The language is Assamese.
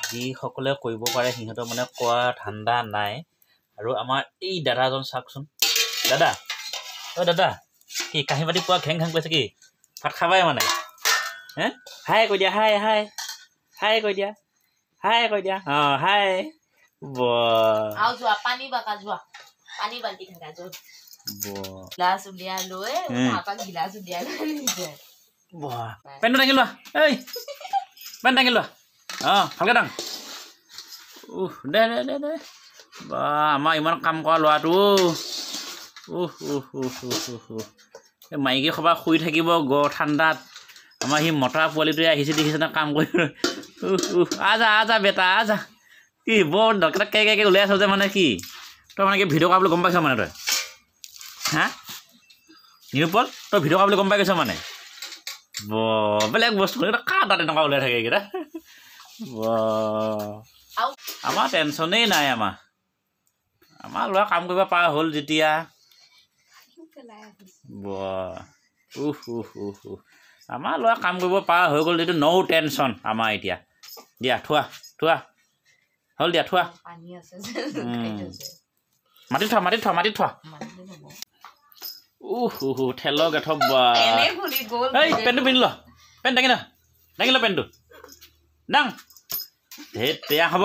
যিসকলে কৰিব পাৰে সিহঁতৰ মানে কোৱা ঠাণ্ডা নাই আৰু আমাৰ এই দাদাজন চাওকচোন দাদা দাদা কি কাঁহী বাতি পোৱা ঘেং ঘেং কৈছে কি ভাত খাবাই মানে হে হাই কৈ দিয়া হাই হাই হাই কৈ দিয়া হাই আও যোৱা পানী বাকা যোৱা পানী বাল্টি থাকা যোৱা গ্লাস উলিয়া লৈ আপাক গ্লাস উলিয়া লৈ পেনটো দাঙি লোৱা এই পেন দাঙি লোৱা ভালকৈ দাং দে দে দে দে বা আমাৰ ইমান কাম কৰা ল'ৰাটো এই মাইকী সভা শুই থাকিব ঠাণ্ডাত আমাৰ সি মতা পোৱালিটোৱে আহিছে দেখিছেনে কাম কৰি আজা বেটা আজা কি বৰ দৰকাৰ কে ওলাই আছ যে মানে কি তই মানে কি ভিডিঅ' কৰা বুলি গম পাইছ মানে তই হা নিৰুপল তই ভিডিঅ' কৰা বুলি গম পাই গৈছ মানে বেলেগ বস্তু কাৰ তাত এনেকুৱা ওলাই থাকে এইকেইটা আমাৰ টেনশ্যনেই নাই আমাৰ ল'ৰা কাম কৰিব পৰা হ'ল যেতিয়া আমাৰ ল'ৰা কাম কৰিব পৰা হৈ গ'ল যিটো ন' টেনশ্যন আমাৰ এতিয়া দিয়া থোৱা হ'ল দিয়া থোৱা মাটিত থোৱা ঠেলৰ গেথ এই পেণ্টটো পিন্ধি ল পেণ্ট দাঙি ল পেণ্টটো দাং ধেত হ'ব